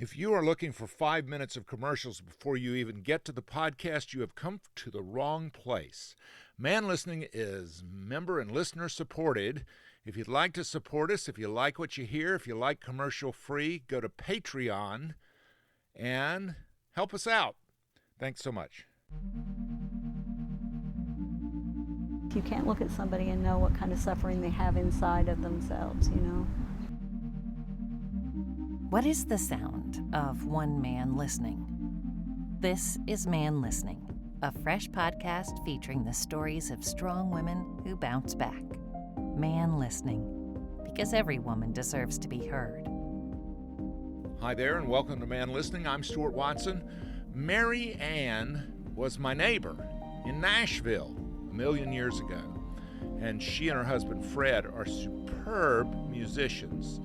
If you are looking for 5 minutes of commercials before you even get to the podcast, you have come to the wrong place. Man Listening is member and listener supported. If you'd like to support us, if you like what you hear, if you like commercial free, go to Patreon and help us out. Thanks so much. You can't look at somebody and know what kind of suffering they have inside of themselves, you know. What is the sound of one man listening? This is Man Listening, a fresh podcast featuring the stories of strong women who bounce back. Man Listening, because every woman deserves to be heard. Hi there, and welcome to Man Listening. I'm Stuart Watson. Mary Ann was my neighbor in Nashville a million years ago, and she and her husband Fred are superb musicians.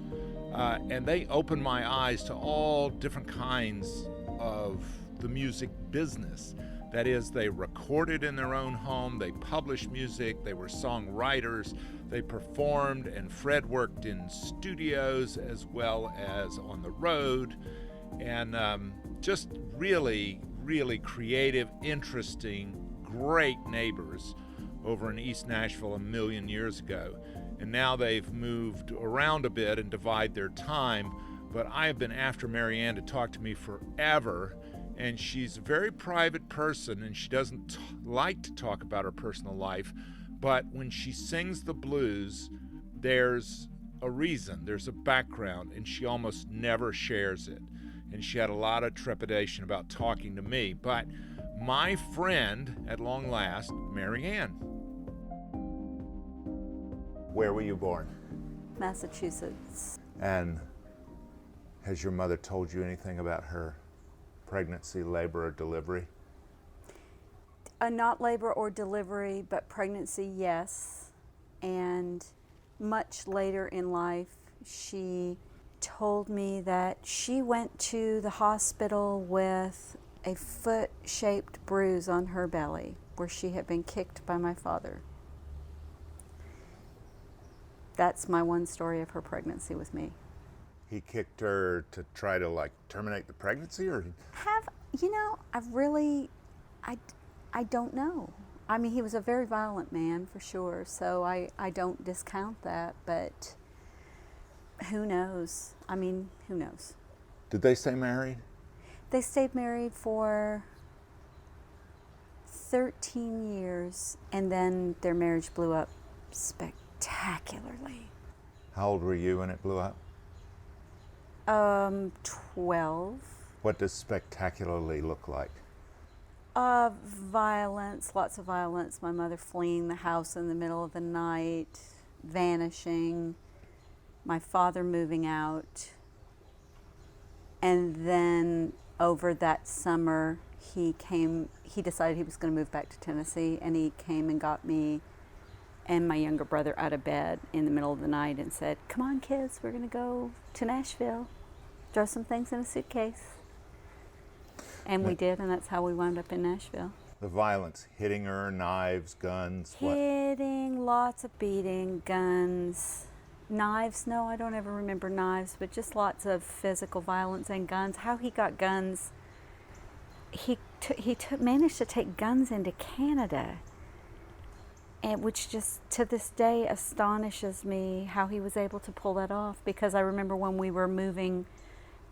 And they opened my eyes to all different kinds of the music business. That is, they recorded in their own home, they published music, they were songwriters, they performed, and Fred worked in studios as well as on the road. And just really, really creative, interesting, great neighbors over in East Nashville a million years ago. And now they've moved around a bit and divide their time, but I have been after Mary Ann to talk to me forever, and she's a very private person, and she doesn't like to talk about her personal life, but when she sings the blues, there's a reason, there's a background, and she almost never shares it. And she had a lot of trepidation about talking to me, but my friend, at long last, Mary Ann. Where were you born? Massachusetts. And has your mother told you anything about her pregnancy, labor, or delivery? Not labor or delivery, but pregnancy, yes. And much later in life, she told me that she went to the hospital with a foot-shaped bruise on her belly where she had been kicked by my father. That's my one story of her pregnancy with me. He kicked her to try to terminate the pregnancy, or? I don't know. I mean, he was a very violent man for sure, so I don't discount that, but who knows? I mean, who knows? Did they stay married? They stayed married for 13 years, and then their marriage blew up spectacularly. How old were you when it blew up? 12. What does spectacularly look like? Violence, lots of violence. My mother fleeing the house in the middle of the night, vanishing, my father moving out. And then over that summer, he decided he was going to move back to Tennessee, and he came and got me and my younger brother out of bed in the middle of the night and said, "Come on, kids, we're going to go to Nashville. Throw some things in a suitcase." And we did, and that's how we wound up in Nashville. The violence, hitting her, knives, guns, what? Hitting, lots of beating, guns, knives. No, I don't ever remember knives, but just lots of physical violence and guns. How he got guns, he managed to take guns into Canada. And which just to this day astonishes me how he was able to pull that off, because I remember when we were moving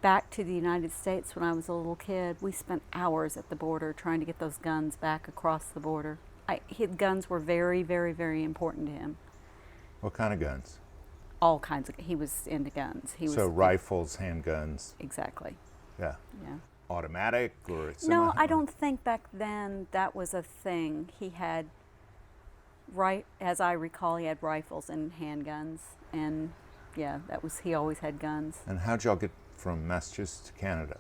back to the United States when I was a little kid, we spent hours at the border trying to get those guns back across the border. His guns were very, very, very important to him. What kind of guns? All kinds of, he was into guns. Rifles, handguns. Exactly. Yeah. Yeah. Automatic or No, I don't think back then that was a thing. He had, as I recall, he had rifles and handguns, and yeah, he always had guns. And how'd y'all get from Massachusetts to Canada?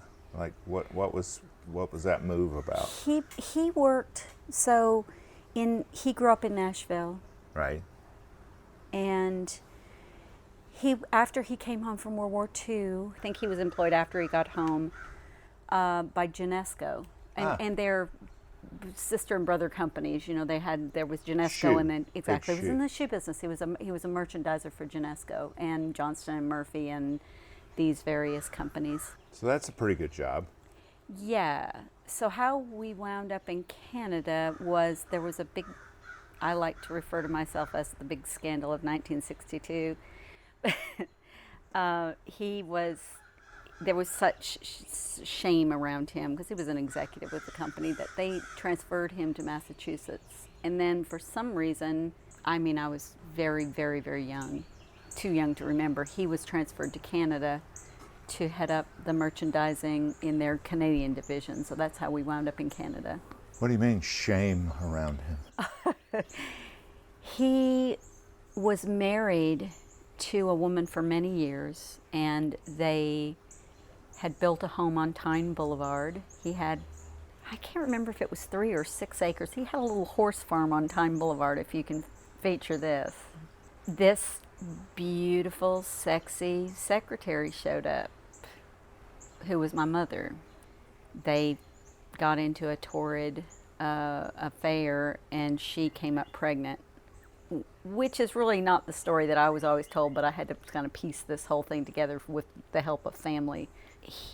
What was that move about? He worked, he grew up in Nashville. Right. And after he came home from World War II, I think he was employed after he got home by Genesco, and their sister and brother companies. You know, there was Genesco, and then he was in the shoe business. He was a merchandiser for Genesco and Johnston and Murphy and these various companies. So that's a pretty good job. Yeah. So how we wound up in Canada was there was a big, I like to refer to myself as the big scandal of 1962. There was such shame around him because he was an executive with the company that they transferred him to Massachusetts. And then for some reason, I was very, very, very young, too young to remember, he was transferred to Canada to head up the merchandising in their Canadian division. So that's how we wound up in Canada. What do you mean shame around him? He was married to a woman for many years, and they had built a home on Tyne Boulevard. He had, I can't remember if it was 3 or 6 acres. He had a little horse farm on Tyne Boulevard, if you can feature this. This beautiful, sexy secretary showed up, who was my mother. They got into a torrid affair, and she came up pregnant, which is really not the story that I was always told, but I had to kind of piece this whole thing together with the help of family.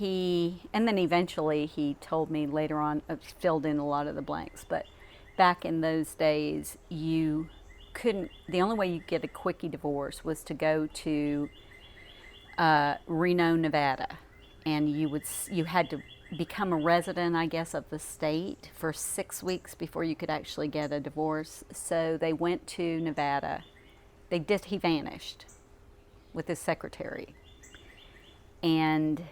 And then eventually he told me later on, filled in a lot of the blanks, but back in those days, the only way you could get a quickie divorce was to go to Reno, Nevada, and you had to become a resident, I guess, of the state for 6 weeks before you could actually get a divorce. So they went to Nevada. He vanished with his secretary. And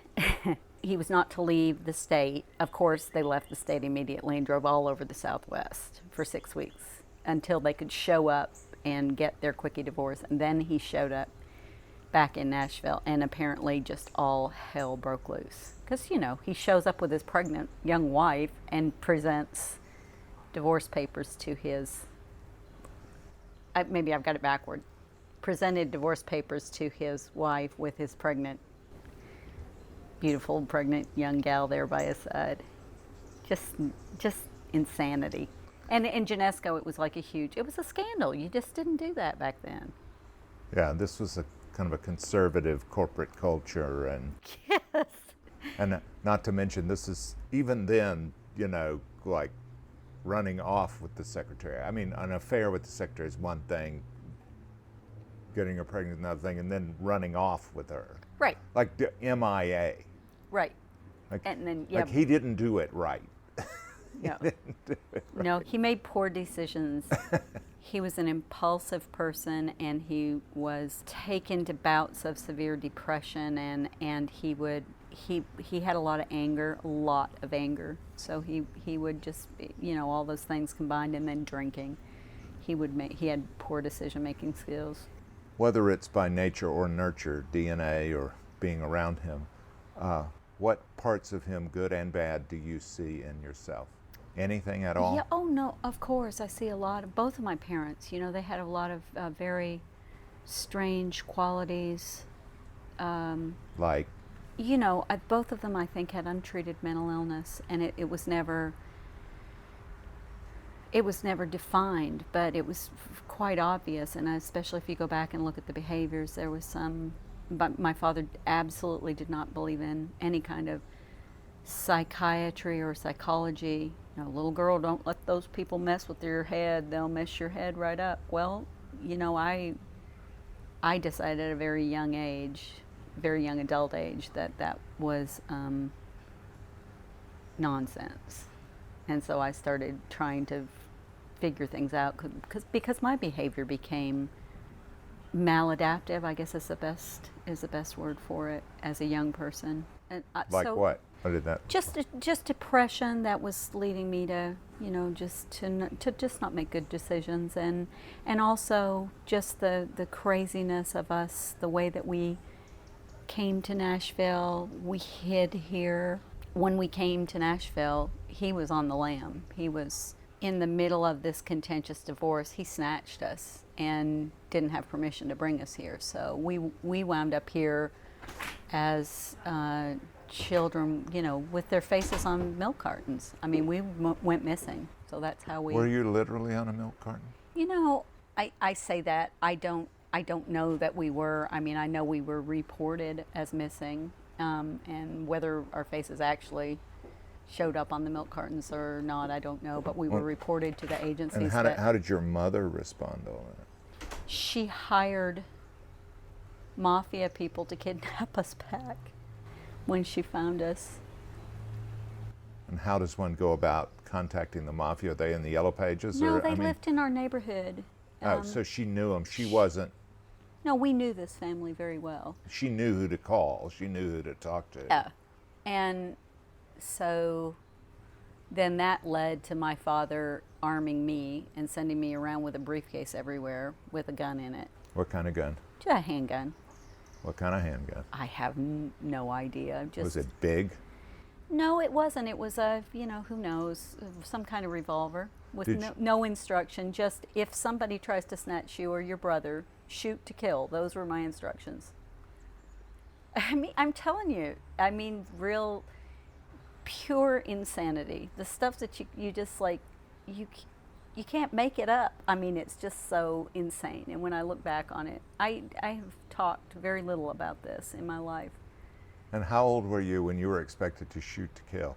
he was not to leave the state. Of course, they left the state immediately and drove all over the Southwest for 6 weeks until they could show up and get their quickie divorce. And then he showed up back in Nashville, and apparently just all hell broke loose. Because, he shows up with his pregnant young wife and presents divorce papers to maybe I've got it backward, presented divorce papers to his wife with his beautiful pregnant young gal there by his side. Just insanity. And in Genesco, it was like it was a scandal. You just didn't do that back then. Yeah, this was a kind of a conservative corporate culture, and yes. And not to mention, this is even then, like running off with the secretary. An affair with the secretary is one thing, getting her pregnant is another thing, and then running off with her. Right. Like the MIA. Right. And then, like he didn't do it right. No. No, he made poor decisions. He was an impulsive person, and he was taken to bouts of severe depression, and he had a lot of anger. So he would just, all those things combined, and then drinking. He had poor decision-making skills. Whether it's by nature or nurture, DNA or being around him, what parts of him, good and bad, do you see in yourself? Anything at all? Yeah. Oh no. Of course, I see a lot of both of my parents. They had a lot of very strange qualities. Like. Both of them, I think, had untreated mental illness, and it was never defined, but it was quite obvious. And especially if you go back and look at the behaviors, there was some. But my father absolutely did not believe in any kind of psychiatry or psychology. Little girl, don't let those people mess with your head. They'll mess your head right up. Well, I decided at a very young adult age, that was nonsense. And so I started trying to figure things out because my behavior became maladaptive, I guess is the best word for it, as a young person. And what? What did that? Just depression that was leading me to, to just not make good decisions, and also just the craziness of us, the way that we came to Nashville. We hid here. When we came to Nashville, he was on the lam. He was in the middle of this contentious divorce. He snatched us and didn't have permission to bring us here. So we wound up here as children, with their faces on milk cartons. We went missing. So that's how we... Were you literally on a milk carton? I say that. I don't I don't know that we were. I mean, I know we were reported as missing, and whether our faces actually showed up on the milk cartons or not, I don't know. But we were reported to the agencies. And how did your mother respond to all that? She hired mafia people to kidnap us back when she found us. And how does one go about contacting the mafia? Are they in the Yellow Pages? No, they lived in our neighborhood. So she knew them. She wasn't. No, we knew this family very well. She knew who to call. She knew who to talk to. Yeah. And so then that led to my father arming me and sending me around with a briefcase everywhere with a gun in it. What kind of gun? Just a handgun. What kind of handgun? I have no idea. Was it big? No, it wasn't. It was a, who knows, some kind of revolver with no instruction. Just if somebody tries to snatch you or your brother, shoot to kill. Those were my instructions. I mean, I'm telling you, real pure insanity. The stuff that you just like, you can't make it up. I mean, it's just so insane. And when I look back on it, I have talked very little about this in my life. And how old were you when you were expected to shoot to kill?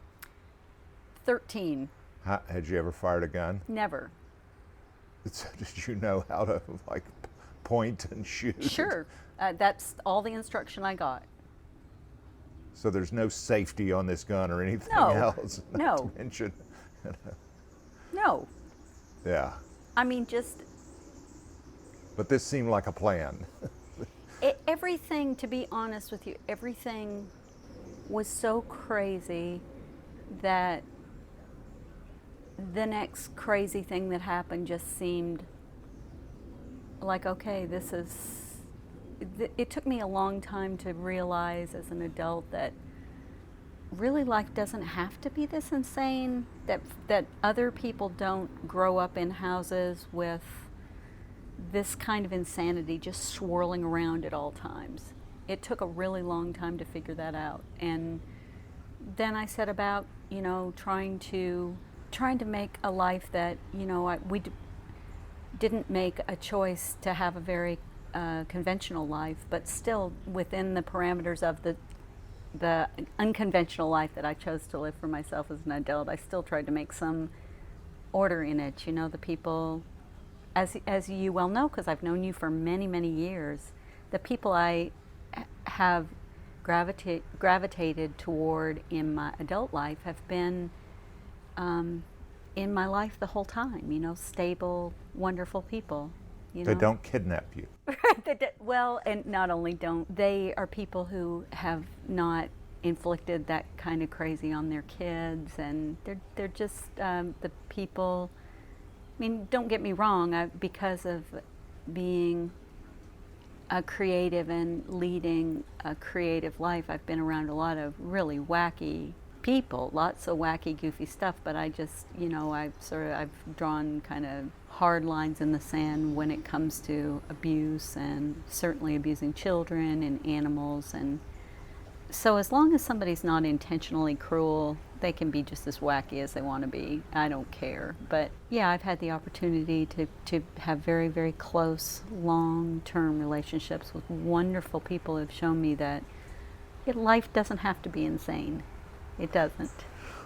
13. Had you ever fired a gun? Never. So did you know how to point and shoot? Sure. That's all the instruction I got. So there's no safety on this gun or anything else? No. Not to mention. No. Yeah. I mean, just... But this seemed like a plan. Everything, to be honest with you, everything was so crazy that the next crazy thing that happened just seemed like, okay, this is... It took me a long time to realize as an adult that really life doesn't have to be this insane, that other people don't grow up in houses with this kind of insanity just swirling around at all times. It took a really long time to figure that out. And then I set about, trying to make a life that, we didn't make a choice to have a very conventional life, but still within the parameters of the unconventional life that I chose to live for myself as an adult. I still tried to make some order in it. The people, as you well know, because I've known you for many, many years, the people I have gravitated toward in my adult life have been in my life the whole time, stable, wonderful people. They don't kidnap you. Well, and not only don't, they are people who have not inflicted that kind of crazy on their kids, and they're just the people. I mean, don't get me wrong, because of being a creative and leading a creative life, I've been around a lot of really wacky people, lots of wacky, goofy stuff, but I just, I've drawn kind of hard lines in the sand when it comes to abuse, and certainly abusing children and animals. And so as long as somebody's not intentionally cruel, they can be just as wacky as they want to be. I don't care. But yeah, I've had the opportunity to have very, very close, long-term relationships with wonderful people who have shown me that life doesn't have to be insane. It doesn't.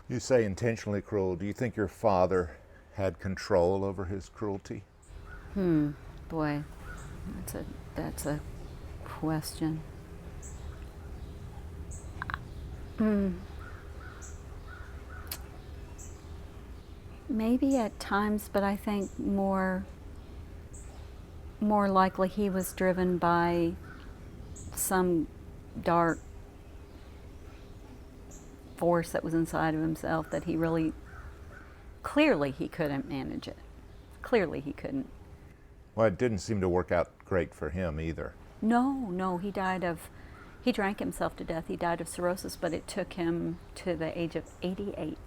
You say intentionally cruel. Do you think your father had control over his cruelty? Boy, that's a question. Maybe at times, but I think more likely he was driven by some dark force that was inside of himself that he really, clearly he couldn't manage it. Clearly he couldn't. Well, it didn't seem to work out great for him either. No, he drank himself to death. He died of cirrhosis, but it took him to the age of 88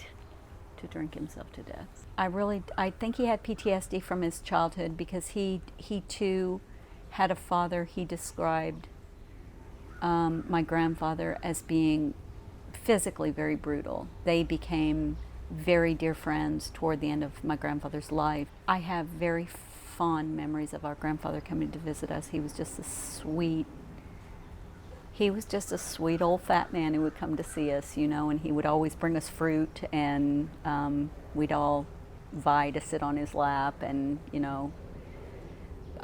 to drink himself to death. I think he had PTSD from his childhood, because he too had a father he described, my grandfather, as being physically very brutal. They became very dear friends toward the end of my grandfather's life. I have very fond memories of our grandfather coming to visit us. He was just a sweet old fat man who would come to see us, you know, and he would always bring us fruit, and we'd all vie to sit on his lap, and, you know,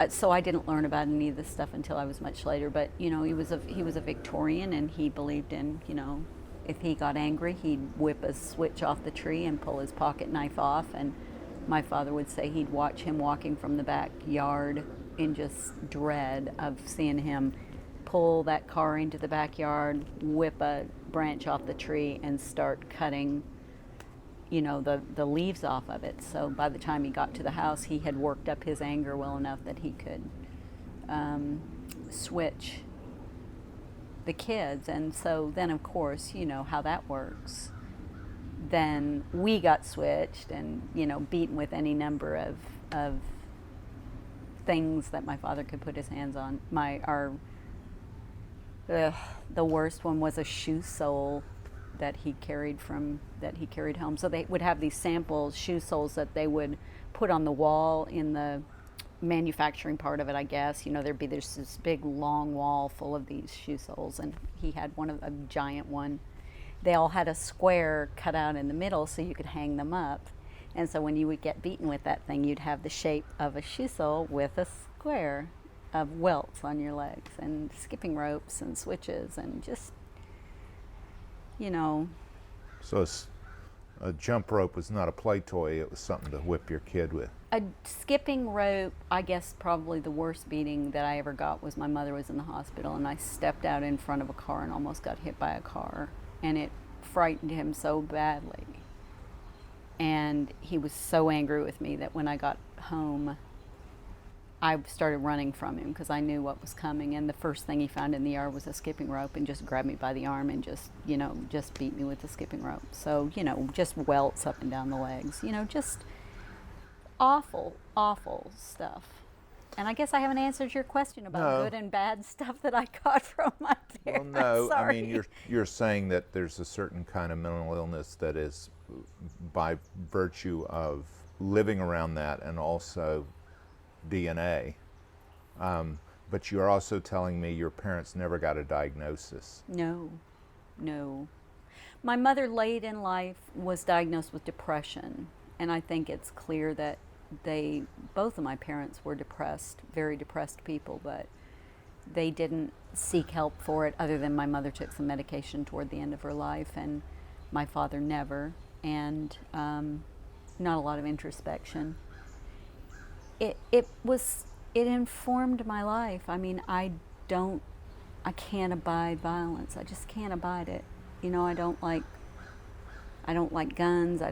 so I didn't learn about any of this stuff until I was much later. But, you know, he was a Victorian, and he believed in, you know, if he got angry, he'd whip a switch off the tree and pull his pocket knife off. And my father would say he'd watch him walking from the backyard in just dread of seeing him pull that car into the backyard, whip a branch off the tree, and start cutting, you know, the leaves off of it. So by the time he got to the house, he had worked up his anger well enough that he could switch the kids. And so then, of course, you know how that works. Then we got switched and, you know, beaten with any number of things that my father could put his hands on. The worst one was a shoe sole that he carried home. So they would have these sample shoe soles that they would put on the wall in the manufacturing part of it, I guess. You know, there's this big long wall full of these shoe soles, and he had a giant one. They all had a square cut out in the middle so you could hang them up. And so when you would get beaten with that thing, you'd have the shape of a shoe sole with a square of welts on your legs, and skipping ropes and switches, and just, you know. So a jump rope was not a play toy, it was something to whip your kid with. A skipping rope, I guess probably the worst beating that I ever got was my mother was in the hospital, and I stepped out in front of a car and almost got hit by a car, and it frightened him so badly. And he was so angry with me that when I got home, I started running from him because I knew what was coming, and the first thing he found in the yard was a skipping rope and just grabbed me by the arm and just beat me with the skipping rope. So, you know, just welts up and down the legs, you know, just awful, awful stuff. And I guess I haven't answered your question about good and bad stuff that I got from my parents. Well, no, Sorry. I mean, you're saying that there's a certain kind of mental illness that is by virtue of living around that and also DNA. But you're also telling me your parents never got a diagnosis. No. My mother late in life was diagnosed with depression, and I think it's clear that both of my parents were depressed, very depressed people, but they didn't seek help for it, other than my mother took some medication toward the end of her life, and my father never, and not a lot of introspection. It informed my life. I mean, I can't abide violence. I just can't abide it. You know, I don't like guns.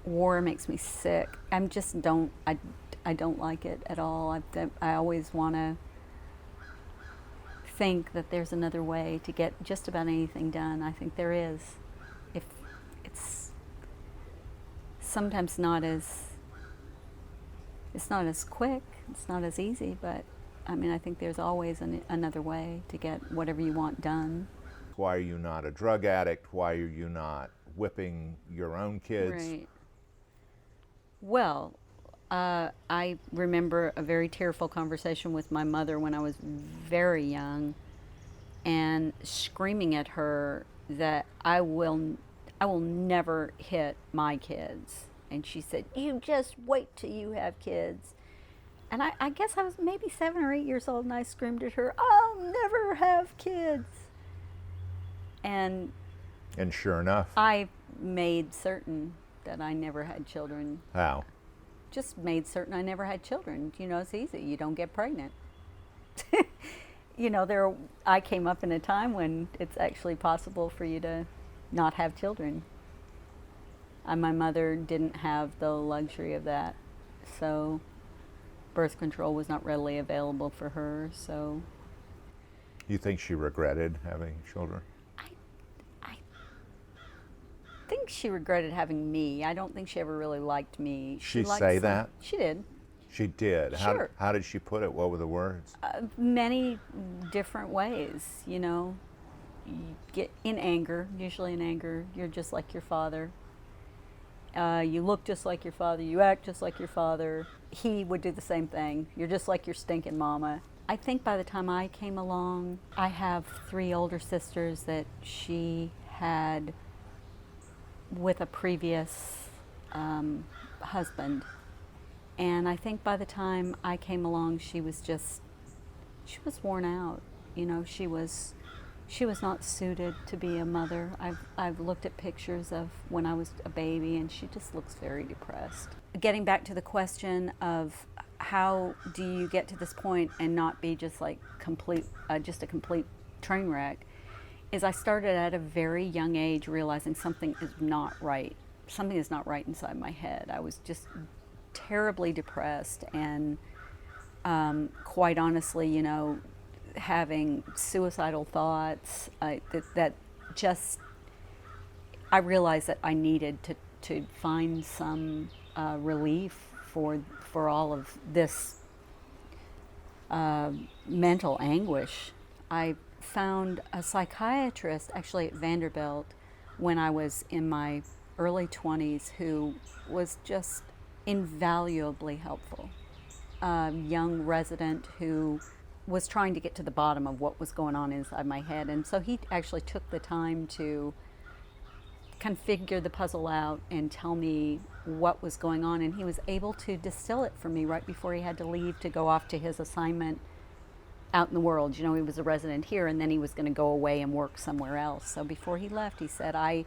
War makes me sick. I don't like it at all. I always want to think that there's another way to get just about anything done. I think there is. If it's sometimes it's not as quick, it's not as easy, but I mean, I think there's always another way to get whatever you want done. Why are you not a drug addict? Why are you not whipping your own kids? Right. Well, I remember a very tearful conversation with my mother when I was very young, and screaming at her that I will never hit my kids. And she said, "You just wait till you have kids." And I guess I was maybe 7 or 8 years old, and I screamed at her, "I'll never have kids." And sure enough. I made certain that I never had children. How? Just made certain I never had children. You know, it's easy. You don't get pregnant. You know, I came up in a time when it's actually possible for you to not have children. My mother didn't have the luxury of that, so birth control was not readily available for her. So, You think she regretted having children? I think she regretted having me. I don't think she ever really liked me. She liked say that? She did. She did. Sure. How did she put it? What were the words? Many different ways, you know. You get in anger, usually in anger. You're just like your father. You look just like your father, you act just like your father. He would do the same thing. You're just like your stinking mama. I think by the time I came along, I have 3 older sisters that she had with a previous husband. And I think by the time I came along, she was worn out. You know, she was not suited to be a mother. I've looked at pictures of when I was a baby, and she just looks very depressed. Getting back to the question of how do you get to this point and not be just like just a complete train wreck, is I started at a very young age realizing something is not right. Something is not right inside my head. I was just terribly depressed, and quite honestly, you know, having suicidal thoughts. I realized that I needed to find some relief for all of this mental anguish. I found a psychiatrist actually at Vanderbilt when I was in my early 20s who was just invaluably helpful. A young resident who was trying to get to the bottom of what was going on inside my head. And so he actually took the time to kind of figure the puzzle out and tell me what was going on. And he was able to distill it for me right before he had to leave to go off to his assignment out in the world. You know, he was a resident here, and then he was going to go away and work somewhere else. So before he left, he said, I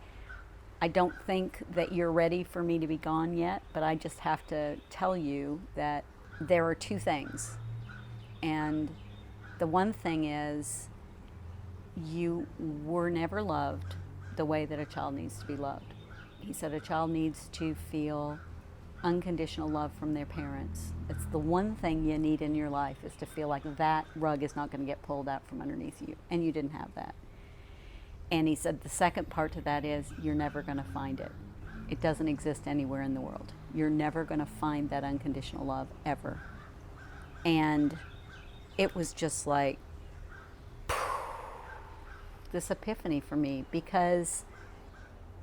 don't think that you're ready for me to be gone yet, but I just have to tell you that there are 2 things. And the one thing is, you were never loved the way that a child needs to be loved. He said a child needs to feel unconditional love from their parents. It's the one thing you need in your life, is to feel like that rug is not going to get pulled out from underneath you, and you didn't have that. And he said the second part to that is, you're never going to find it. It doesn't exist anywhere in the world. You're never going to find that unconditional love, ever. And it was just like this epiphany for me, because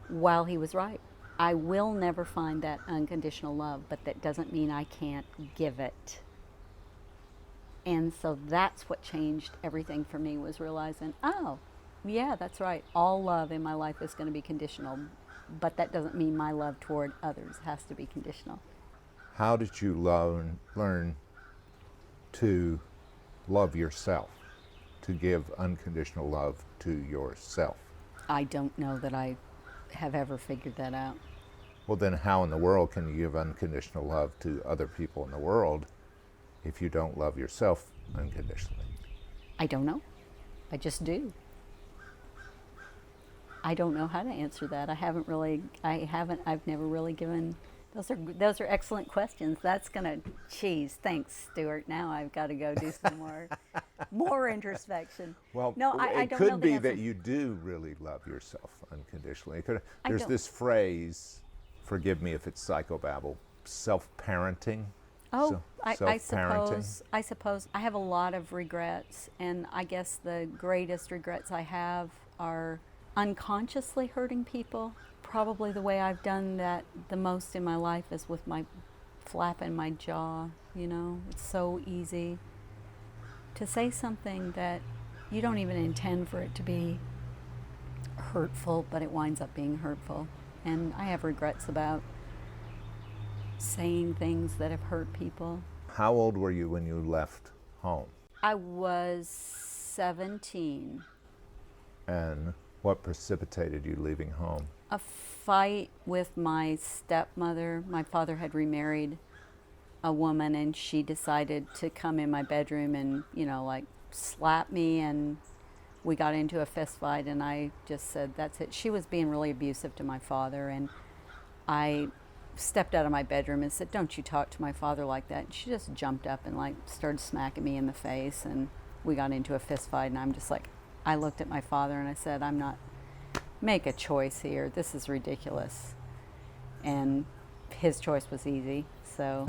while he was right, I will never find that unconditional love, but that doesn't mean I can't give it. And so that's what changed everything for me, was realizing, oh, yeah, that's right. All love in my life is going to be conditional, but that doesn't mean my love toward others has to be conditional. How did you learn to love yourself, to give unconditional love to yourself? I don't know that I have ever figured that out. Well, then how in the world can you give unconditional love to other people in the world if you don't love yourself unconditionally? I don't know. I just do. I don't know how to answer that. I've never really given, those are excellent questions. That's gonna, thanks, Stuart. Now I've got to go do some more introspection. Well, no, I don't know could the be answer. that you do really love yourself unconditionally. There's don't. this phrase, forgive me if it's psychobabble, self-parenting. Oh, I Self-parenting. suppose I have a lot of regrets, and I guess the greatest regrets I have are unconsciously hurting people. Probably the way I've done that the most in my life is with my flapping my jaw. You know, it's so easy to say something that you don't even intend for it to be hurtful, but it winds up being hurtful. And I have regrets about saying things that have hurt people. How old were you when you left home? I was 17. And what precipitated you leaving home? A fight with my stepmother. My father had remarried a woman, and she decided to come in my bedroom and, like slap me, and we got into a fist fight, and I just said, that's it. She was being really abusive to my father, and I stepped out of my bedroom and said, don't you talk to my father like that. And she just jumped up and started smacking me in the face, and we got into a fist fight, and I'm just like, I looked at my father and I said, make a choice here. This is ridiculous. And his choice was easy, so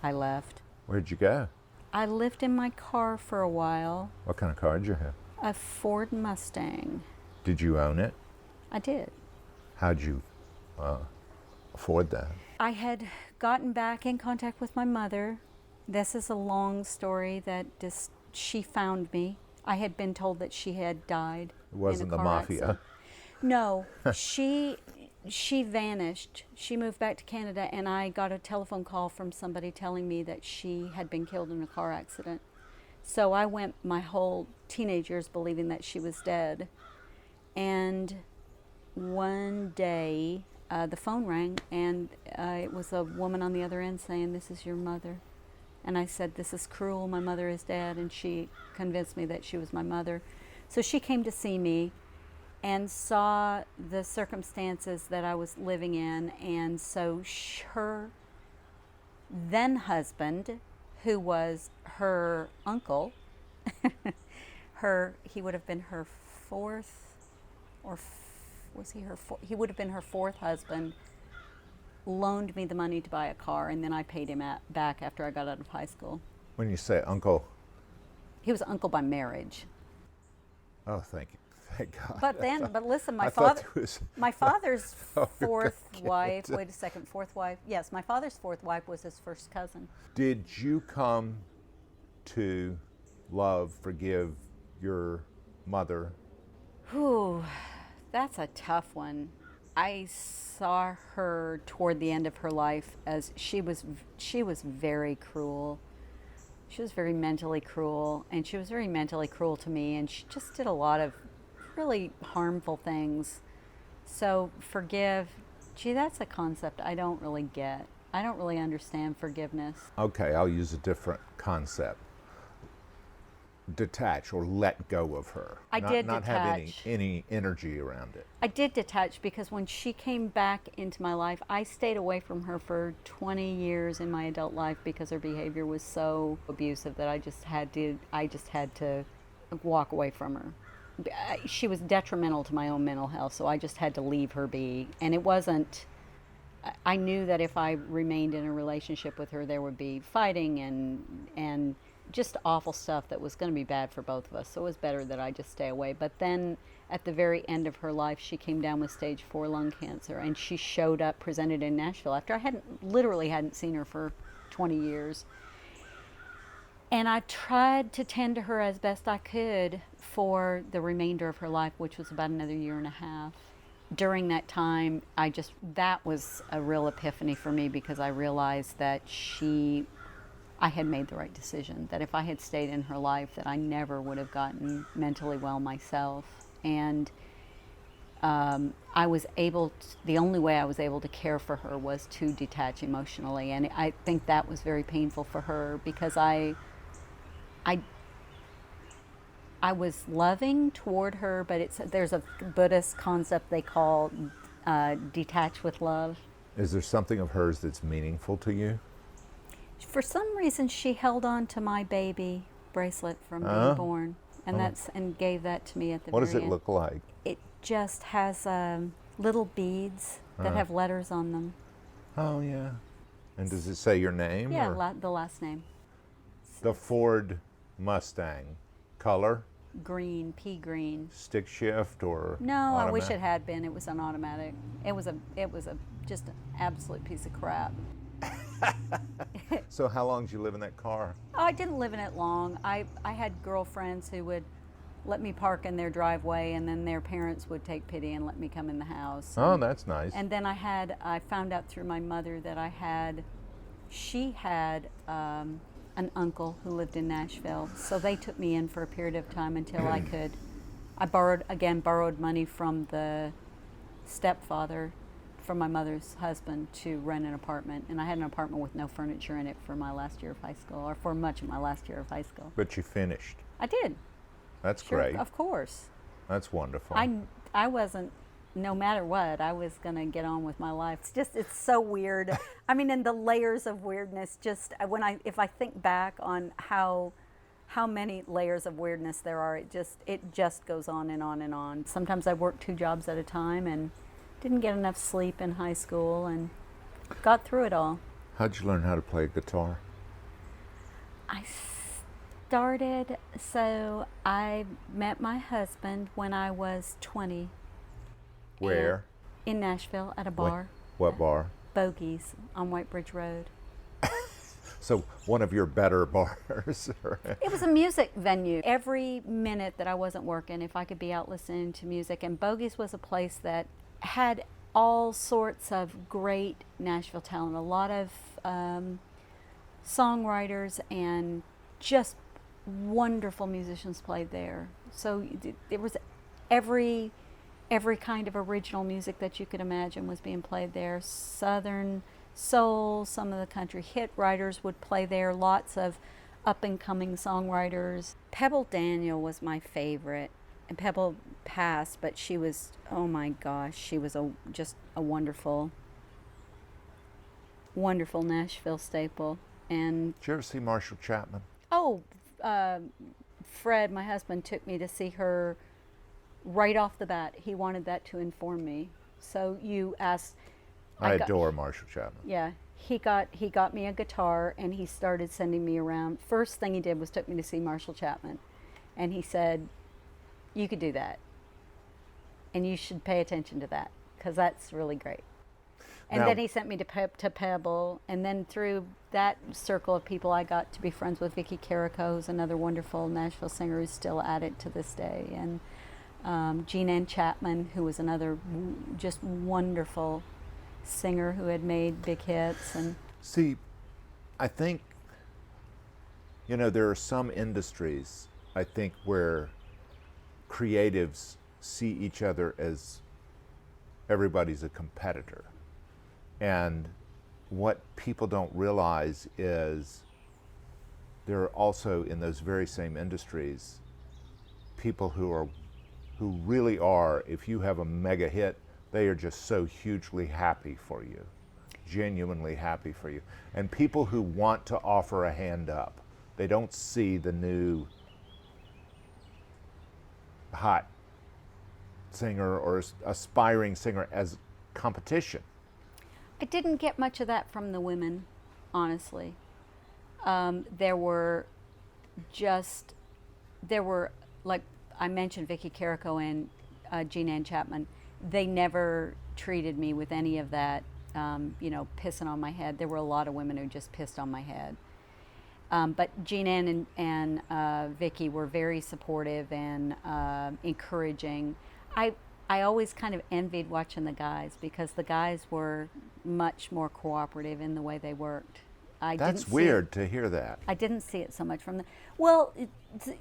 I left. Where'd you go? I lived in my car for a while. What kind of car did you have? A Ford Mustang. Did you own it? I did. How'd you afford that? I had gotten back in contact with my mother. This is a long story that just she found me. I had been told that she had died. It wasn't in a the car mafia. accident. No, she vanished. She moved back to Canada, and I got a telephone call from somebody telling me that she had been killed in a car accident. So I went my whole teenage years believing that she was dead. And one day, the phone rang, and it was a woman on the other end saying, "This is your mother." And I said, "This is cruel. My mother is dead." And she convinced me that she was my mother. So she came to see me and saw the circumstances that I was living in. And so her then husband, who was her uncle, he would have been her fourth, was he her fourth? He would have been her fourth husband, loaned me the money to buy a car, and then I paid him back after I got out of high school. When you say uncle, He was uncle by marriage. oh, thank you. Thank God. But listen, my I thought father, it was- my father's Oh, you're fourth gonna get wife. it. Wait a second, fourth wife. Yes, my father's fourth wife was his first cousin. Did you come to love, forgive your mother? Whew, that's a tough one. I saw her toward the end of her life as she was very cruel. She was very mentally cruel, and she was very mentally cruel to me, and she just did a lot of really harmful things. So forgive, gee, that's a concept I don't really get. I don't really understand forgiveness. Okay, I'll use a different concept. Detach or let go of her. I did not have detach. any energy around it. I did detach because when she came back into my life, I stayed away from her for 20 years in my adult life because her behavior was so abusive that I just had to walk away from her. She was detrimental to my own mental health, so I just had to leave her be. And it wasn't, I knew that if I remained in a relationship with her, there would be fighting and just awful stuff that was going to be bad for both of us. So it was better that I just stay away. But then at the very end of her life, she came down with stage 4 lung cancer, and she showed up, presented in Nashville after I hadn't seen her for 20 years. And I tried to tend to her as best I could for the remainder of her life, which was about another year and a half. During that time, that was a real epiphany for me, because I realized that I had made the right decision, that if I had stayed in her life, that I never would have gotten mentally well myself. And the only way I was able to care for her was to detach emotionally. And I think that was very painful for her, because I was loving toward her, but there's a Buddhist concept they call detach with love. Is there something of hers that's meaningful to you? For some reason, she held on to my baby bracelet from being born, and gave that to me at the What very does it end. look like? It just has little beads that have letters on them. Oh, yeah. And does it say your name? Yeah, or the last name. the Ford Mustang. Color? Green, pea green. Stick shift or No, I wish it automatic? had been. It was an automatic. It was just an absolute piece of crap. So how long did you live in that car? Oh, I didn't live in it long. I had girlfriends who would let me park in their driveway, and then their parents would take pity and let me come in the house. Oh, that's nice. And then I found out through my mother that she had an uncle who lived in Nashville. So they took me in for a period of time until I borrowed money from the stepfather, from my mother's husband, to rent an apartment. And I had an apartment with no furniture in it for my last year of high school, or for much of my last year of high school. But you finished. I did. That's Sure, great. of course. That's wonderful. I wasn't, no matter what, I was going to get on with my life. It's so weird. I mean, and the layers of weirdness, if I think back on how many layers of weirdness there are, it just goes on and on and on. Sometimes I worked 2 jobs at a time and didn't get enough sleep in high school and got through it all. How'd you learn how to play guitar? I met my husband when I was 20. Where? In Nashville at a bar. What bar? Bogies on White Bridge Road. So one of your better bars. It was a music venue. Every minute that I wasn't working, if I could be out listening to music, and Bogies was a place that had all sorts of great Nashville talent, a lot of songwriters and just wonderful musicians played there. So there was every kind of original music that you could imagine was being played there. Southern soul, some of the country hit writers would play there, lots of up and coming songwriters. Pebble Daniel was my favorite, and Pebble passed, but she was, oh my gosh, she was just a wonderful Nashville staple. And did you ever see Marshall Chapman? oh, Fred, my husband, took me to see her right off the bat. He wanted that to inform me. So you asked. I adore Marshall Chapman. Yeah, he got me a guitar, and he started sending me around. First thing he did was took me to see Marshall Chapman, and he said, "You could do that, and you should pay attention to that because that's really great." And Now- then he sent me to Pebble, and then through that circle of people, I got to be friends with Vicky Carrico, who's another wonderful Nashville singer who's still at it to this day, and Jean Ann Chapman, who was another just wonderful singer who had made big hits. And See, I think, there are some industries, I think, where creatives see each other as everybody's a competitor. And what people don't realize is there are also in those very same industries people who really are, if you have a mega hit, they are just so hugely happy for you, genuinely happy for you. And people who want to offer a hand up, they don't see the new hot singer or aspiring singer as competition. I didn't get much of that from the women, honestly. There were, like I mentioned, Vicky Carrico and Jean Ann Chapman. They never treated me with any of that, pissing on my head. There were a lot of women who just pissed on my head. But Jean Ann and Vicky were very supportive and encouraging. I always kind of envied watching the guys because the guys were much more cooperative in the way they worked. That's weird to hear that. I didn't see it so much from the. Well,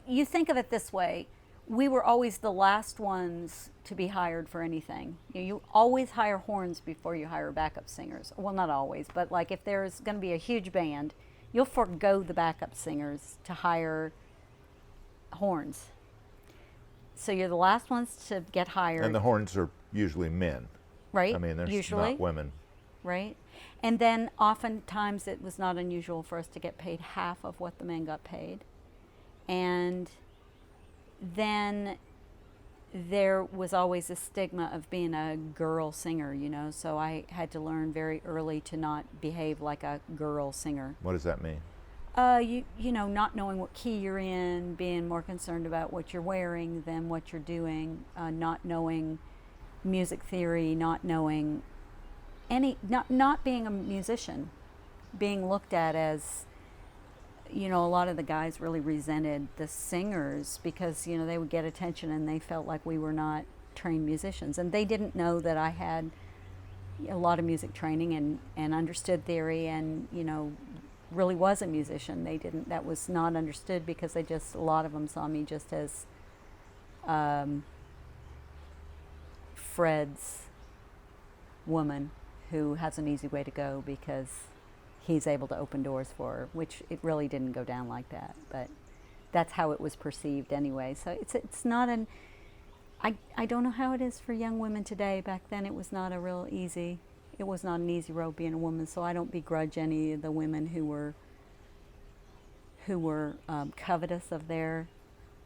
you think of it this way. We were always the last ones to be hired for anything. You always hire horns before you hire backup singers. Well, not always, but like if there's going to be a huge band, you'll forego the backup singers to hire horns. So you're the last ones to get hired. And the horns are usually men. Right. I mean, there's usually not women. Right. And then oftentimes it was not unusual for us to get paid half of what the men got paid. And then there was always a stigma of being a girl singer, so I had to learn very early to not behave like a girl singer. What does that mean? Not knowing what key you're in, being more concerned about what you're wearing than what you're doing, not knowing music theory, not knowing not being a musician, being looked at as, a lot of the guys really resented the singers because, they would get attention and they felt like we were not trained musicians. And they didn't know that I had a lot of music training and understood theory and, really was a musician. That was not understood because a lot of them saw me just as Fred's woman who has an easy way to go because he's able to open doors for her, which it really didn't go down like that, but that's how it was perceived anyway. So it's not I don't know how it is for young women today. Back then it was not an easy road being a woman, so I don't begrudge any of the women who were covetous of their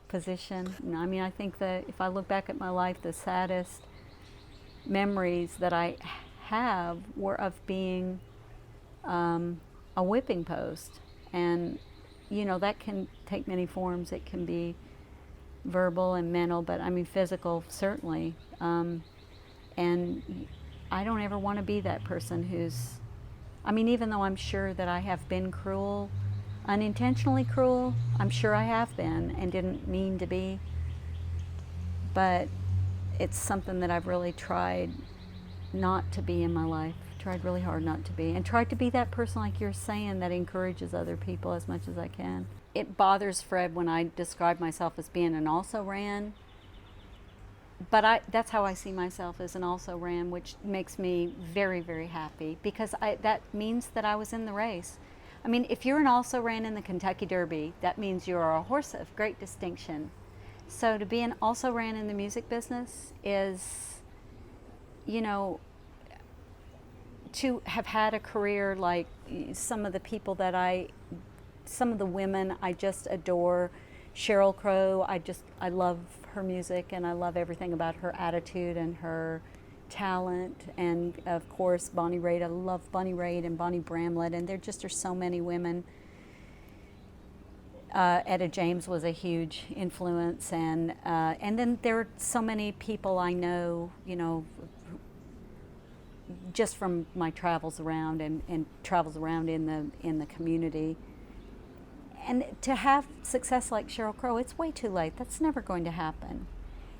position. I mean, I think that if I look back at my life, the saddest memories that I have were of being a whipping post, and that can take many forms. It can be verbal and mental, but I mean physical certainly. And I don't ever want to be that person who's I mean, even though I'm sure that I have been cruel, unintentionally cruel, I'm sure I have been and didn't mean to be. But it's something that I've really tried not to be in my life, tried really hard not to be, and tried to be that person like you're saying that encourages other people as much as I can. It bothers Fred when I describe myself as being an also-ran, but that's how I see myself, as an also-ran, which makes me very, very happy, because that means that I was in the race. I mean, if you're an also-ran in the Kentucky Derby, that means you're a horse of great distinction. So to be an also-ran in the music business is, you know, to have had a career like some of the people some of the women I just adore. Sheryl Crow, I love her music, and I love everything about her attitude and her talent. And of course, Bonnie Raitt, I love Bonnie Raitt and Bonnie Bramlett, and there just are so many women. Etta James was a huge influence, and then there are so many people I know, you know, just from my travels around and travels around in the community. And to have success like Sheryl Crow, it's way too late. That's never going to happen.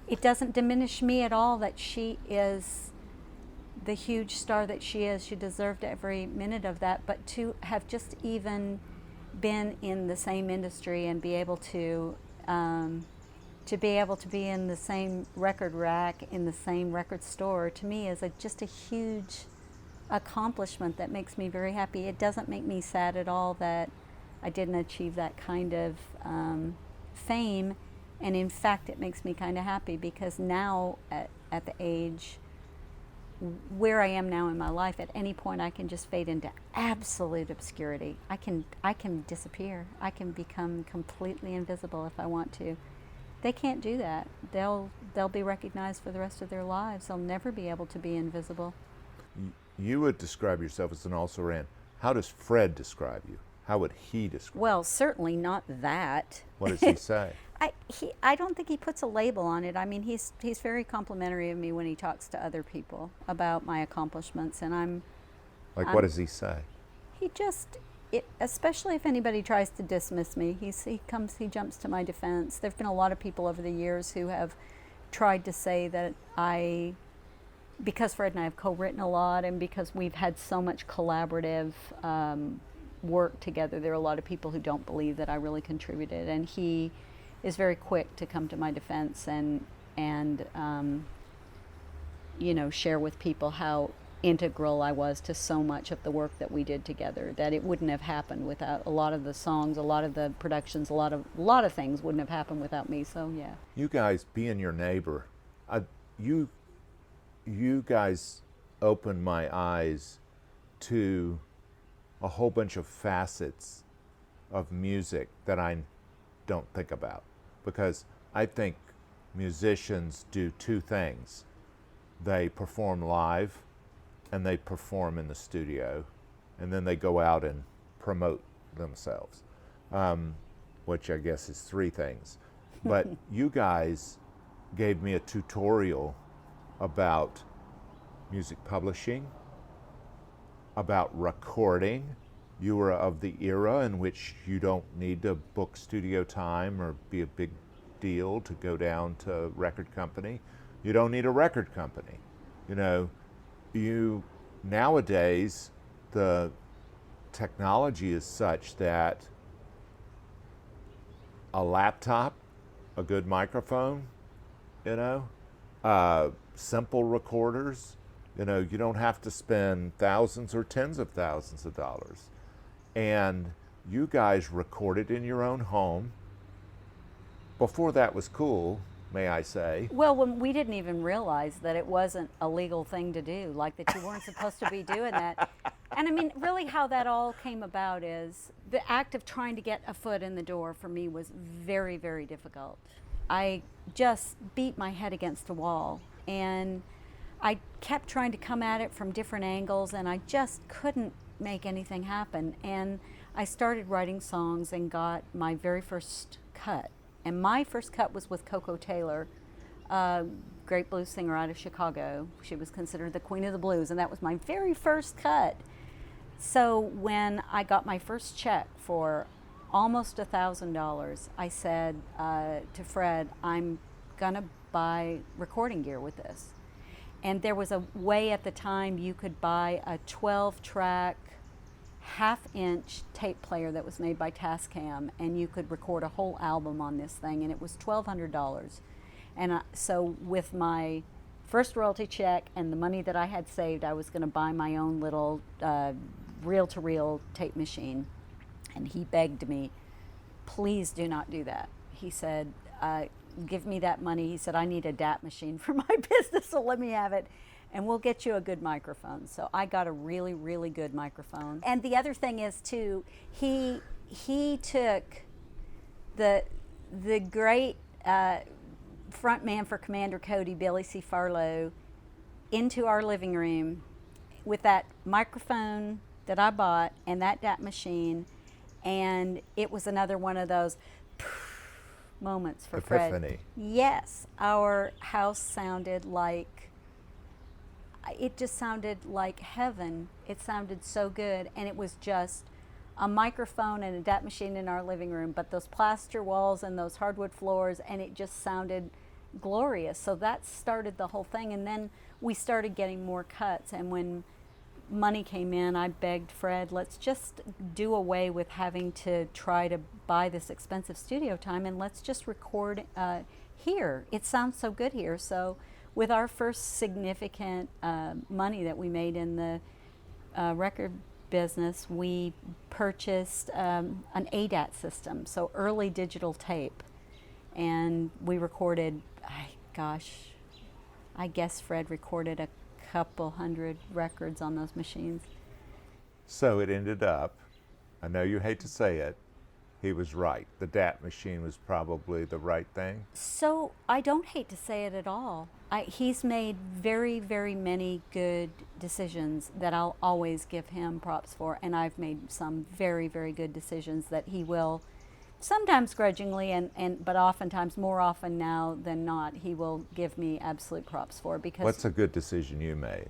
It doesn't diminish me at all that she is the huge star that she is. She deserved every minute of that. But to have just even been in the same industry and be able to be in the same record rack, in the same record store, to me is just a huge accomplishment that makes me very happy. It doesn't make me sad at all that I didn't achieve that kind of fame, and in fact it makes me kind of happy, because now at the age where I am now in my life, at any point I can just fade into absolute obscurity. I can disappear. I can become completely invisible if I want to. They can't do that. They'll be recognized for the rest of their lives. They'll never be able to be invisible. You would describe yourself as an also-ran. How does Fred describe you? How would he describe you? Well, certainly not that. What does he say? I don't think he puts a label on it. I mean, he's very complimentary of me when he talks to other people about my accomplishments, and I'm what does he say? He just, especially if anybody tries to dismiss me, he jumps to my defense. There've been a lot of people over the years who have tried to say that because Fred and I have co-written a lot, and because we've had so much collaborative work together, there are a lot of people who don't believe that I really contributed, and he is very quick to come to my defense and you know, share with people how integral I was to so much of the work that we did together, that it wouldn't have happened without a lot of the songs, a lot of the productions, a lot of things wouldn't have happened without me. So yeah. You guys being your neighbor, you guys opened my eyes to a whole bunch of facets of music that I don't think about, because I think musicians do two things. They perform live and they perform in the studio, and then they go out and promote themselves, which I guess is three things. But you guys gave me a tutorial about music publishing, about recording. You were of the era in which you don't need to book studio time or be a big deal to go down to a record company. You don't need a record company. You know, nowadays the technology is such that a laptop, a good microphone, you know, simple recorders, you know, you don't have to spend thousands or tens of thousands of dollars. And you guys recorded in your own home. Before that was cool, may I say. Well, when we didn't even realize that it wasn't a legal thing to do, like that you weren't supposed to be doing that. And I mean, really how that all came about is the act of trying to get a foot in the door for me was very, very difficult. I just beat my head against a wall, and I kept trying to come at it from different angles, and I just couldn't make anything happen. And I started writing songs and got my very first cut. And my first cut was with Koko Taylor, a great blues singer out of Chicago. She was considered the queen of the blues, and that was my very first cut. So when I got my first check for almost $1,000, I said to Fred, I'm gonna buy recording gear with this. And there was a way at the time you could buy a 12-track, half-inch tape player that was made by Tascam, and you could record a whole album on this thing, and it was $1,200. And so with my first royalty check and the money that I had saved, I was going to buy my own little reel-to-reel tape machine. And he begged me, please do not do that. He said, give me that money. He said, I need a DAT machine for my business, so let me have it, and we'll get you a good microphone. So I got a really, really good microphone. And the other thing is, too, he took the great front man for Commander Cody, Billy C. Farlow, into our living room with that microphone that I bought and that DAT machine, and it was another one of those moments for Epiphany. Fred. Yes, our house sounded like, it just sounded like heaven. It sounded so good, and it was just a microphone and a DAT machine in our living room, but those plaster walls and those hardwood floors, and it just sounded glorious. So that started the whole thing, and then we started getting more cuts, and when money came in, I begged Fred, let's just do away with having to try to buy this expensive studio time, and let's just record here. It sounds so good here. So with our first significant money that we made in the record business, we purchased an ADAT system, so early digital tape, and we recorded, I guess Fred recorded a couple hundred records on those machines. So it ended up, I know you hate to say it, he was right. The DAT machine was probably the right thing. So I don't hate to say it at all. He's made very, very many good decisions that I'll always give him props for, and I've made some very, very good decisions that he will, sometimes grudgingly, but oftentimes, more often now than not, he will give me absolute props for. Because what's a good decision you made?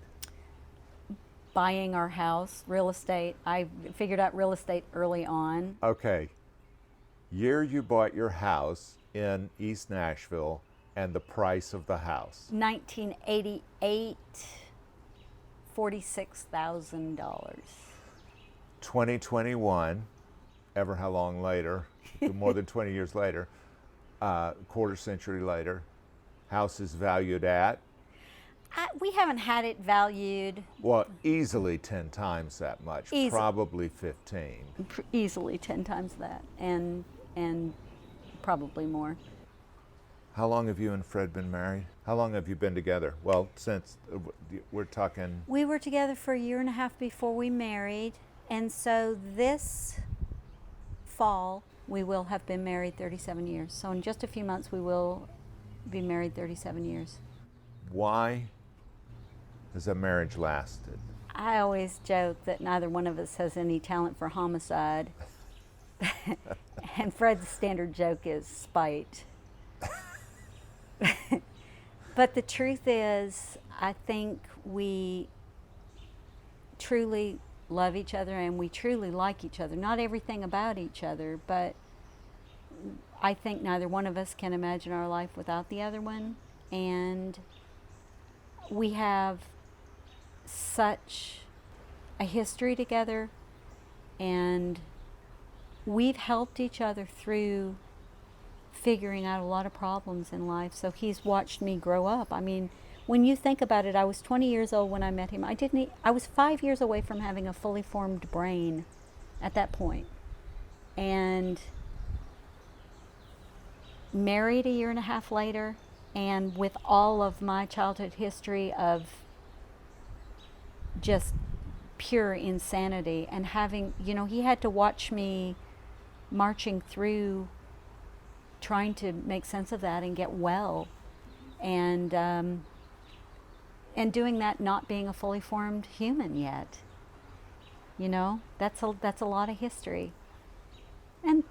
Buying our house, real estate. I figured out real estate early on. Okay. Year you bought your house in East Nashville and the price of the house. 1988, $46,000. 2021, ever how long later, more than 20 years later, quarter century later, house is valued at? We haven't had it valued. Well, easily 10 times that much, probably 15. Easily 10 times that, and probably more. How long have you and Fred been married? How long have you been together? Well, since we're talking... We were together for 1.5 years before we married, and so this fall we will have been married 37 years. So in just a few months we will be married 37 years. Why has a marriage lasted? I always joke that neither one of us has any talent for homicide. And Fred's standard joke is spite. But the truth is, I think we truly love each other and we truly like each other. Not everything about each other, but I think neither one of us can imagine our life without the other one. And we have such a history together, and we've helped each other through figuring out a lot of problems in life. So he's watched me grow up. I mean, when you think about it, I was 20 years old when I met him. I was 5 years away from having a fully formed brain at that point. And married 1.5 years later, and with all of my childhood history of just pure insanity, and having, he had to watch me marching through trying to make sense of that and get well, and doing that not being a fully formed human yet. That's a lot of history. And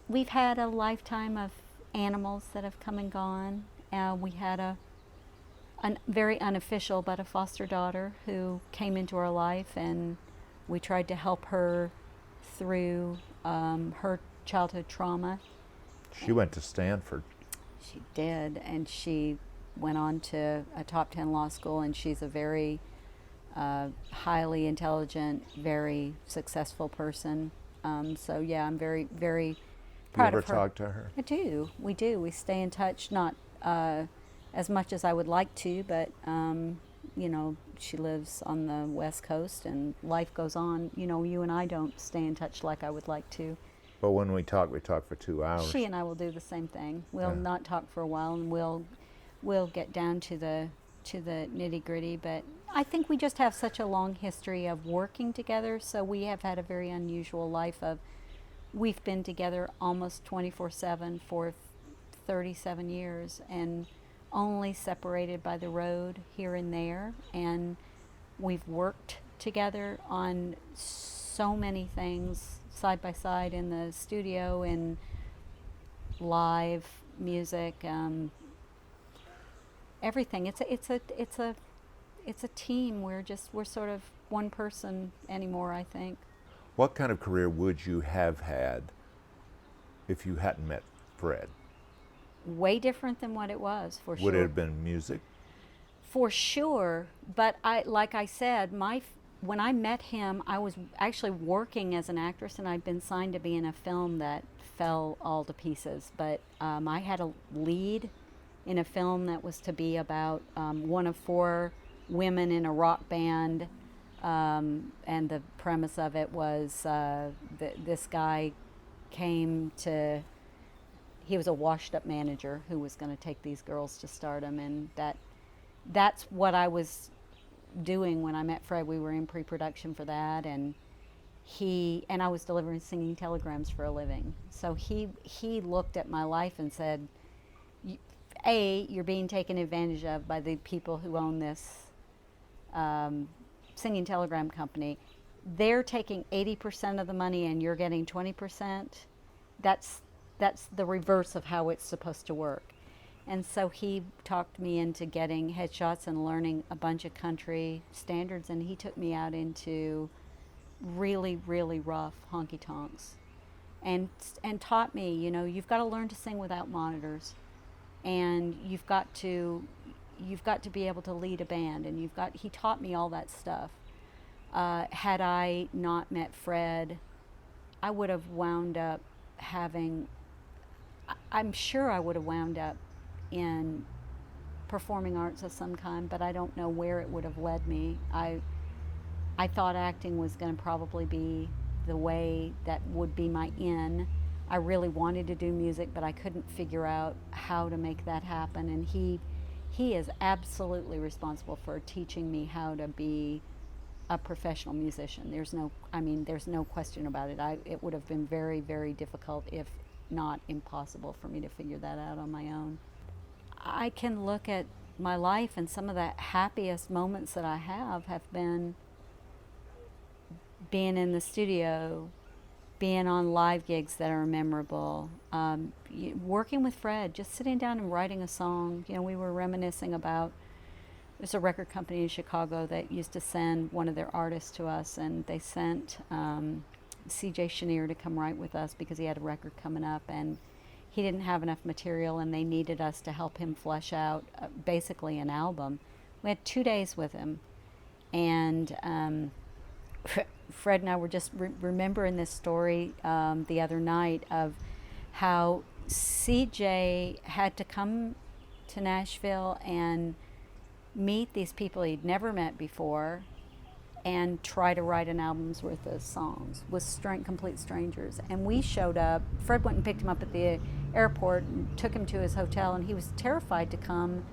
we've had a lifetime of animals that have come and gone. We had a very unofficial but a foster daughter who came into our life, and We tried to help her through her childhood trauma. She went to Stanford. She did, and she went on to a top 10 law school, and she's a very highly intelligent, very successful person. So yeah, I'm very, very proud of her. You ever talk to her? I do. We do. We stay in touch, not as much as I would like to, but you know, she lives on the West Coast, and life goes on. You know, you and I don't stay in touch like I would like to. But when we talk for 2 hours. She and I will do the same thing. We'll not talk for a while, and we'll get down to the nitty gritty. But I think we just have such a long history of working together, so we have had a very unusual life of, we've been together almost 24/7 for 37 years, and only separated by the road here and there. And we've worked together on so many things side by side in the studio and live music, everything. It's a team. We're sort of one person anymore, I think. What kind of career would you have had if you hadn't met Fred? Way different than what it was, for sure. Would it have been music? For sure, but like I said, when I met him, I was actually working as an actress, and I'd been signed to be in a film that fell all to pieces. But I had a lead in a film that was to be about one of 4 women in a rock band, and the premise of it was this guy he was a washed-up manager who was going to take these girls to stardom, and that's what I was doing when I met Fred. We were in pre-production for that, and I was delivering singing telegrams for a living. So he looked at my life and said, you're being taken advantage of by the people who own this singing telegram company. They're taking 80% of the money and you're getting 20%. That's the reverse of how it's supposed to work. And so he talked me into getting headshots and learning a bunch of country standards, and he took me out into really, really rough honky-tonks and taught me, you know, you've got to learn to sing without monitors, and you've got to be able to lead a band, and he taught me all that stuff. Had I not met Fred, I would have wound up I'm sure I would have wound up in performing arts of some kind, but I don't know where it would have led me. I thought acting was going to probably be the way that would be my in. I really wanted to do music, but I couldn't figure out how to make that happen. And he is absolutely responsible for teaching me how to be a professional musician. There's no question about it. It would have been very, very difficult, if not impossible, for me to figure that out on my own. I can look at my life, and some of the happiest moments that I have been being in the studio, being on live gigs that are memorable, working with Fred, just sitting down and writing a song. You know, we were reminiscing about, there's a record company in Chicago that used to send one of their artists to us, and they sent C.J. Chenier to come write with us because he had a record coming up, and he didn't have enough material, and they needed us to help him flesh out basically an album. We had 2 days with him, and Fred and I were just remembering this story the other night of how CJ had to come to Nashville and meet these people he'd never met before and try to write an album's worth of songs with complete strangers. And we showed up. Fred went and picked him up at the airport and took him to his hotel, and he was terrified to come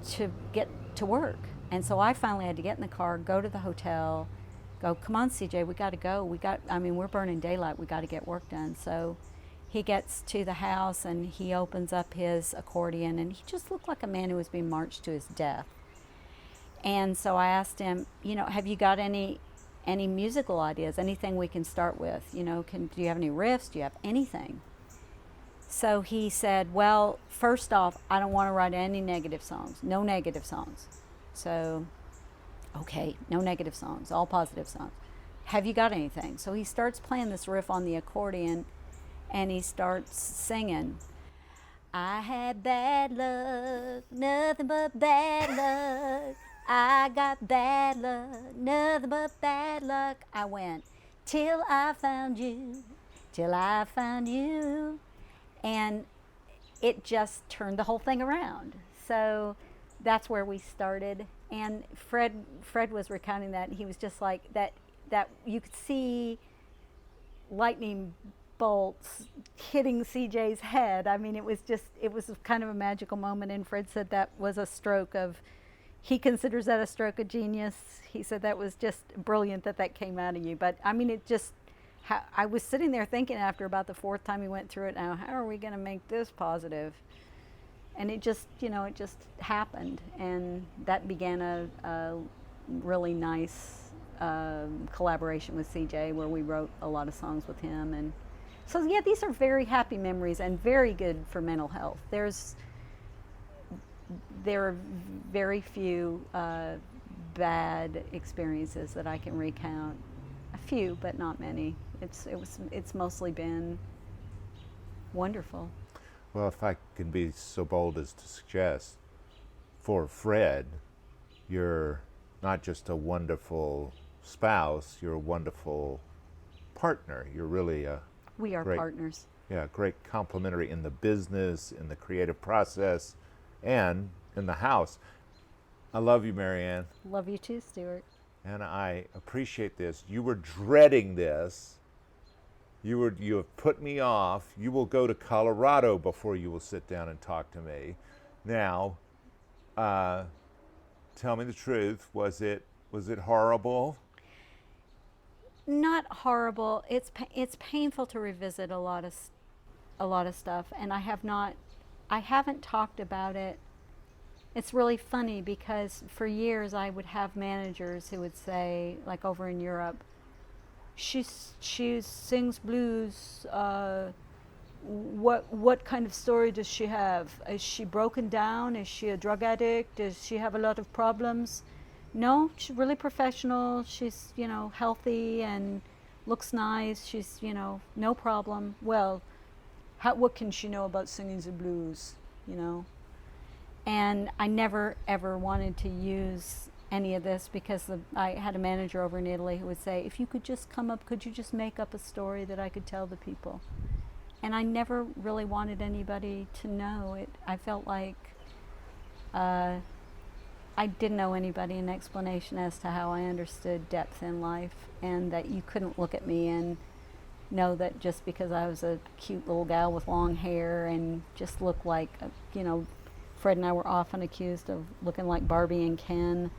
to get to work. And so I finally had to get in the car, go to the hotel, go, come on, CJ, we got to go. We're burning daylight. We got to get work done. So he gets to the house, and he opens up his accordion, and he just looked like a man who was being marched to his death. And so I asked him, you know, have you got any musical ideas, anything we can start with? You know, do you have any riffs? Do you have anything? So he said, well, first off, I don't want to write any negative songs, no negative songs. So Okay, no negative songs, all positive songs. Have you got anything? So he starts playing this riff on the accordion and he starts singing. I had bad luck, nothing but bad luck. I got bad luck, nothing but bad luck. I went, till I found you, till I found you. And it just turned the whole thing around. So that's where we started. And Fred was recounting that, and he was just like that you could see lightning bolts hitting CJ's head. I mean, it was kind of a magical moment. And Fred said that was a stroke of, he considers that a stroke of genius. He said that was just brilliant that came out of you. But I mean, it just, I was sitting there thinking after about the fourth time he went through it, now how are we going to make this positive? And it just, it just happened. And that began a really nice collaboration with CJ, where we wrote a lot of songs with him. And so, yeah, these are very happy memories and very good for mental health. There are very few bad experiences that I can recount. A few, but not many. It's mostly been wonderful. Well, if I can be so bold as to suggest, for Fred, you're not just a wonderful spouse, you're a wonderful partner. You're really we are great partners. Yeah, great complementary in the business, in the creative process, and in the house. I love you, Marianne. Love you too, Stuart. And I appreciate this. You were dreading this. You have put me off. You will go to Colorado before you will sit down and talk to me. Now, tell me the truth. Was it horrible? Not horrible. It's painful to revisit a lot of stuff, and I haven't talked about it. It's really funny because for years I would have managers who would say, like over in Europe, she sings blues. What kind of story does she have? Is she broken down? Is she a drug addict? Does she have a lot of problems? No, she's really professional. She's, healthy and looks nice. She's, no problem. Well, what can she know about singing the blues, And I never, ever wanted to use any of this because I had a manager over in Italy who would say, if you could just come up, could you just make up a story that I could tell the people? And I never really wanted anybody to know it. I felt like I didn't owe anybody an explanation as to how I understood depth in life, and that you couldn't look at me and know that just because I was a cute little gal with long hair and just looked like, Fred and I were often accused of looking like Barbie and Ken,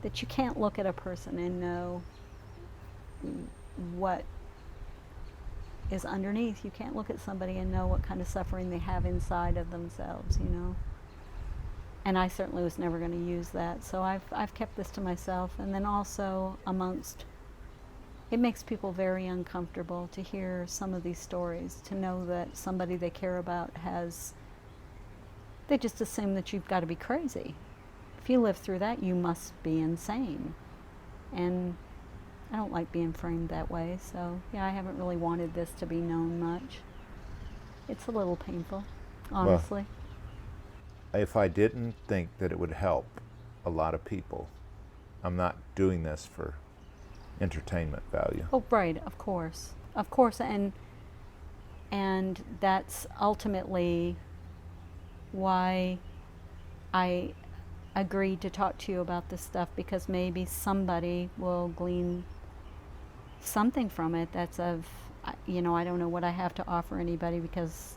that you can't look at a person and know what is underneath. You can't look at somebody and know what kind of suffering they have inside of themselves, And I certainly was never going to use that. So I've kept this to myself. And then also it makes people very uncomfortable to hear some of these stories, to know that somebody they care about they just assume that you've got to be crazy. If you live through that, you must be insane. And I don't like being framed that way. So yeah, I haven't really wanted this to be known much. It's a little painful, honestly. Well, if I didn't think that it would help a lot of people, I'm not doing this for entertainment value. Oh, right, of course, and that's ultimately why I agreed to talk to you about this stuff, because maybe somebody will glean something from it that's of, I don't know what I have to offer anybody, because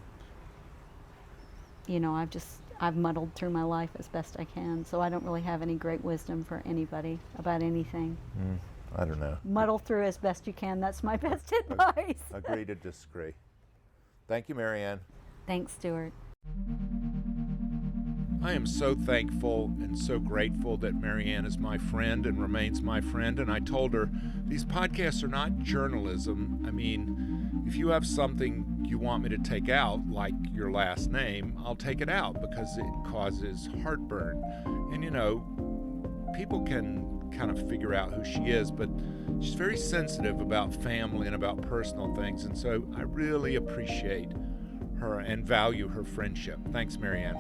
I've muddled through my life as best I can, so I don't really have any great wisdom for anybody about anything. I don't know. Muddle through as best you can. That's my best advice. Agree to disagree. Thank you, Marianne. Thanks, Stuart. I am so thankful and so grateful that Marianne is my friend and remains my friend. And I told her, these podcasts are not journalism. I mean, if you have something you want me to take out, like your last name, I'll take it out because it causes heartburn. And people can kind of figure out who she is, but she's very sensitive about family and about personal things. And so I really appreciate her and value her friendship. Thanks, Marianne.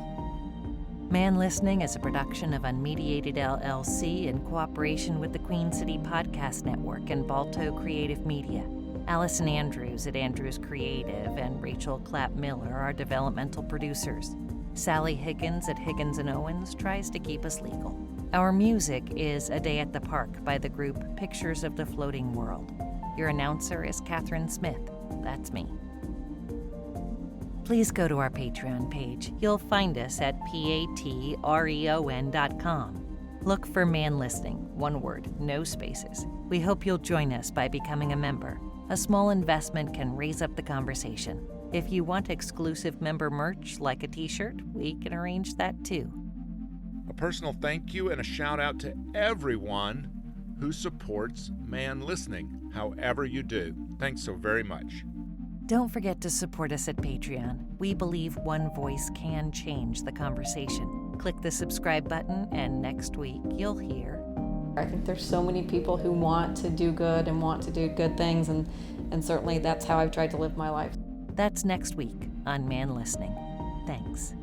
Man Listening is a production of Unmediated LLC in cooperation with the Queen City Podcast Network and Balto Creative Media. Allison Andrews at Andrews Creative and Rachel Clapp-Miller are developmental producers. Sally Higgins at Higgins & Owens tries to keep us legal. Our music is A Day at the Park by the group Pictures of the Floating World. Your announcer is Catherine Smith. That's me. Please go to our Patreon page. You'll find us at patreon.com. Look for Man Listening, one word, no spaces. We hope you'll join us by becoming a member. A small investment can raise up the conversation. If you want exclusive member merch, like a t-shirt, we can arrange that too. A personal thank you and a shout out to everyone who supports Man Listening, however you do. Thanks so very much. Don't forget to support us at Patreon. We believe one voice can change the conversation. Click the subscribe button, and next week you'll hear. I think there's so many people who want to do good and want to do good things, and certainly that's how I've tried to live my life. That's next week on Man Listening. Thanks.